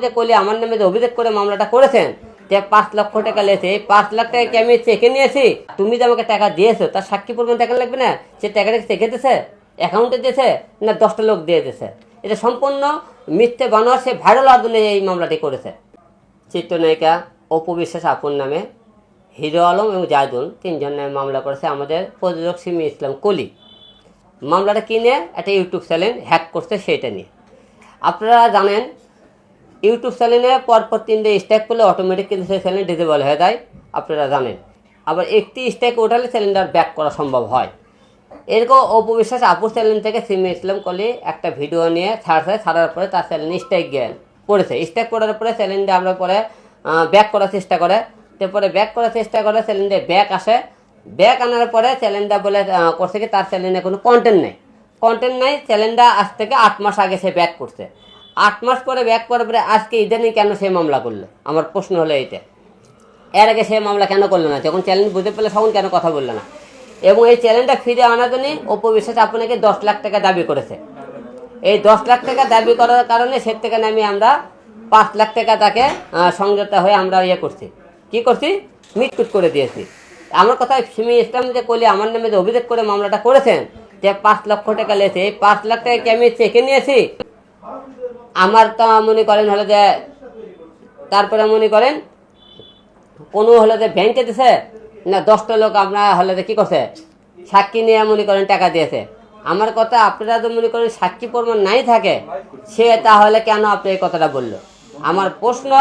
যে কলি আমার নামে যে অভিযোগ করে মামলাটা করেছেন যে 5 লক্ষ টাকা লেছে, এই 5 লাখ টাকা কি আমি চেকে নিয়েছি? তুমি যে আমাকে টাকা দিয়েছো তার সাক্ষী প্রমাণ দেখা লাগবে না? সে টাকাটা চেকে দিয়েছে, অ্যাকাউন্টে দিয়েছে, না 10টা লোক দিয়ে দিয়েছে? এটা সম্পূর্ণ মিথ্যে বানোয়ার, সে ভাইরাল হওয়ার জন্য এই মামলাটি করেছে। চিত্রনায়িকা অপু বিশ্বাস আপুর নামে, হিরো আলম এবং জায়দুল 3 জন নামে মামলা করেছে আমাদের প্রযোজক সিমি ইসলাম কলি। মামলাটা কী নিয়ে? একটা ইউটিউব চ্যানেল হ্যাক করছে, সেইটা নিয়ে। আপনারা জানেন ইউটিউব চ্যানেলে পরপর 3টে স্ট্যাক করলে অটোমেটিক কিন্তু সেই চ্যানেল ডিসেবল হয়ে যায়, আপনারা জানেন। আবার একটি স্ট্যাক ওঠালে চ্যানেলটা ব্যাক করা সম্ভব হয়। এরকম অপবিশ্বাস আপুর চ্যানেল থেকে সিমি ইসলাম কলি একটা ভিডিও নিয়ে ছাড়ার পরে তার চ্যানেল স্ট্যাক পড়েছে। স্ট্যাক করার পরে চ্যানেলটা আমরা পরে ব্যাক করার চেষ্টা করে, তারপরে ব্যাক করার চেষ্টা করে, চ্যানেলটা ব্যাক আসে। ব্যাক আনার পরে চ্যানেলটা বলে করছে কি তার চ্যানেলে কোনো কন্টেন্ট নেই। চ্যানেলটা আজ থেকে 8 মাস আগে সে ব্যাক করছে। 8 মাস পরে ব্যাক করার পরে আজকে ইদানিং কেন সে মামলা করলো? আমার প্রশ্ন হলো এইটা, এর আগে সে মামলা কেন করলো না? যখন চ্যানেল বুঝতে পারলে তখন কেন কথা বললো না? এবং এই চ্যানেলটা ফিরে আনার জন্য অপবিশ্বাস আপনাকে 10 লাখ টাকা দাবি করেছে। এই 10 লাখ টাকা দাবি করার কারণে সে থেকে নামিয়ে আমরা 5 লাখ টাকা তাকে সংযুক্ত হয়ে আমরা করছি, কি করছি, মিটকুট করে দিয়েছি। আমার কথা, সিমি ইসলাম যে কলি আমার নামে যে অভিযোগ করে মামলাটা করেছেন যে 5 লক্ষ টাকা লেছে, এই 5 লাখ টাকা কি আমি চেকে নিয়েছি? আমার তো মনে করেন হলো যে, তারপরে মনে করেন কোনো হলো যে ব্যাংকে দিছে, না 10টা লোক আপনার হলে যে কী করছে, সাক্ষী নিয়ে মনে করেন টাকা দিয়েছে। আমার কথা, আপনারা তো মনে করেন সাক্ষী প্রমাণ নাই থাকে, সে তাহলে কেন আপনি এই কথাটা বললো? আমার প্রশ্ন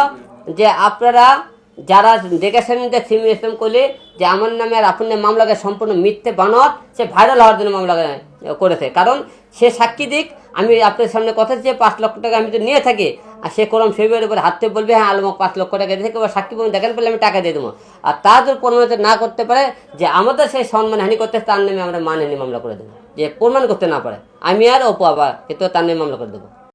যে আপনারা যারা দেখেছেন যে সিমি ইসলাম কলি যে আমার নামে আর আপনার মামলাকে সম্পূর্ণ মিথ্যে বানোয়ার, সে ভাইরাল হওয়ার জন্য মামলা করেছে। কারণ সে সাক্ষী দিক, আমি আপনার সামনে কথা যে 5 লক্ষ টাকা আমি তো নিয়ে থাকি, আর সে কোরআন শরীফের উপর হাতে বলবে হ্যাঁ আলমক 5 লক্ষ টাকা দিয়ে থেকে সাক্ষী প্রমাণ দেখান পেলে আমি টাকা দিয়ে দেবো। আর তা যদি প্রমাণিত না করতে পারে যে আমাদের সেই সম্মানহানি করতে, তার নামে আমরা মানহানি মামলা করে দেবো। যে প্রমাণ করতে না পারে, আমি আর অপু আবার কিন্তু তার নামে মামলা করে দেবো।